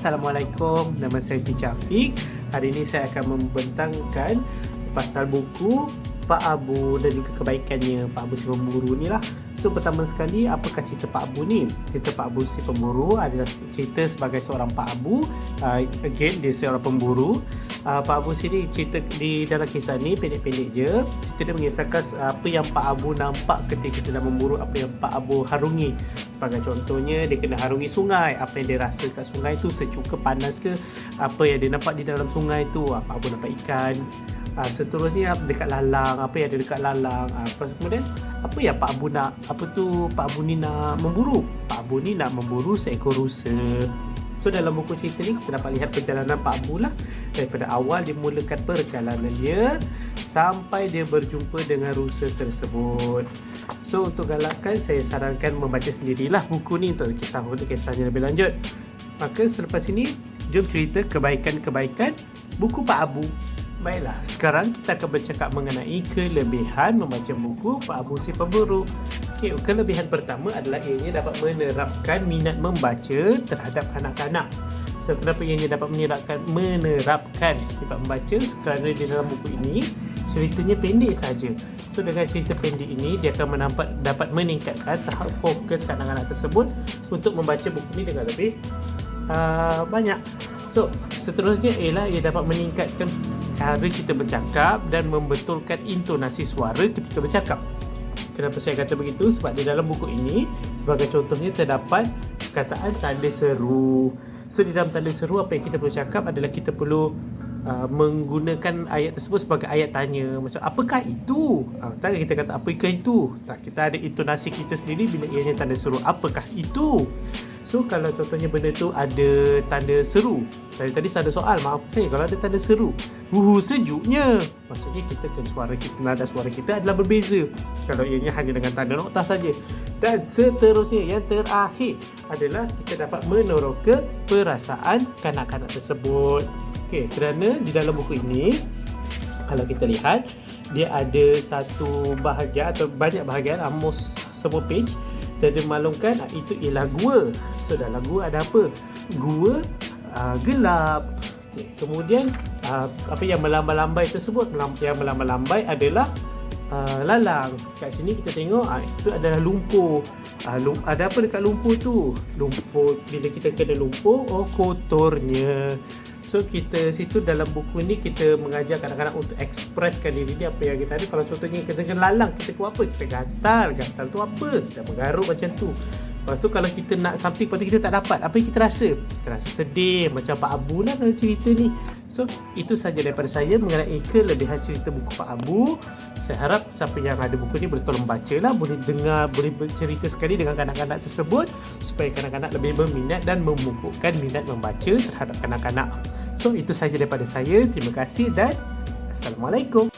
Assalamualaikum, nama saya Teacher Afiq. Hari ini saya akan membentangkan pasal buku Pak Abu dan juga kebaikannya Pak Abu si Pemburu ni lah. So pertama sekali, apakah cerita Pak Abu ni? Cerita Pak Abu si Pemburu adalah cerita sebagai seorang Pak Abu. Again, dia seorang pemburu. Pak Abu sini cerita di dalam kisah ni pendek-pendek je. Cerita dia mengisahkan apa yang Pak Abu nampak ketika sedang memburu, apa yang Pak Abu harungi. Sebagai contohnya, dia kena harungi sungai. Apa yang dia rasa kat sungai tu, sejuk ke panas ke, apa yang dia nampak di dalam sungai tu. Pak Abu nampak ikan. Seterusnya dekat lalang, apa yang ada dekat lalang. Kemudian apa yang Pak Abu nak, apa tu Pak Abu ni nak memburu? Pak Abu ni nak memburu seekor rusa. So dalam buku cerita ni kita dapat lihat perjalanan Pak Abu lah, daripada awal dia mulakan perjalanan dia sampai dia berjumpa dengan rusa tersebut. So untuk galakkan, saya sarankan membaca sendirilah buku ni untuk kita tahu kisahnya lebih lanjut. Maka selepas ini, jom cerita kebaikan-kebaikan buku Pak Abu. Baiklah, sekarang kita akan bercakap mengenai kelebihan membaca buku Pak Abu si Pemburu. Okay, kelebihan pertama adalah ianya dapat menerapkan minat membaca terhadap kanak-kanak. So, kenapa ianya dapat menerapkan sifat membaca? Kerana di dalam buku ini ceritanya pendek saja. So dengan cerita pendek ini, dia akan dapat meningkatkan tahap fokus kanak-kanak tersebut untuk membaca buku ini dengan lebih banyak. So seterusnya ialah ia dapat meningkatkan cara kita bercakap dan membetulkan intonasi suara ketika bercakap. Kenapa saya kata begitu? Sebab di dalam buku ini, sebagai contohnya, terdapat perkataan tanda seru. So di dalam tanda seru, apa yang kita perlu cakap adalah kita perlu menggunakan ayat tersebut sebagai ayat tanya. Macam, apakah itu? Tak kita kata apakah itu? Tak, kita ada intonasi kita sendiri bila ianya tanda seru. Apakah itu? So kalau contohnya benda tu ada tanda seru, tadi ada soal, maaf saya, kalau ada tanda seru, sejuknya, maksudnya kita kan suara kita, nada suara kita adalah berbeza kalau ianya hanya dengan tanda nokta saja. Dan seterusnya, yang terakhir adalah kita dapat meneroka perasaan kanak-kanak tersebut. Okey, kerana di dalam buku ini, kalau kita lihat, dia ada satu bahagian atau banyak bahagian, almost semua page, dan dia maklumkan itu ialah gua. So dalam gua ada apa? Gua gelap. Okay. Kemudian apa yang melambai-lambai tersebut? Yang melambai-lambai adalah lalang. Kat sini kita tengok itu adalah lumpur. Ada apa dekat lumpur tu? Lumpur, bila kita kena lumpur, kotornya. So kita situ dalam buku ni kita mengajar kanak-kanak untuk ekspreskan diri dia, apa yang kita ada. Kalau contohnya kita kena lalang, kita buat apa? Kita gatal tu apa? Kita menggaruk macam tu. Lepas tu kalau kita nak something, lepas tu kita tak dapat, apa yang kita rasa? Kita rasa sedih, macam Pak Abu lah dalam cerita ni. So itu saja daripada saya mengenai kelebihan cerita buku Pak Abu. Saya harap siapa yang ada buku ni boleh tolong baca lah, boleh dengar, boleh bercerita sekali dengan kanak-kanak tersebut, supaya kanak-kanak lebih berminat dan memupukkan minat membaca terhadap kanak-kanak. So itu saja daripada saya. Terima kasih dan Assalamualaikum.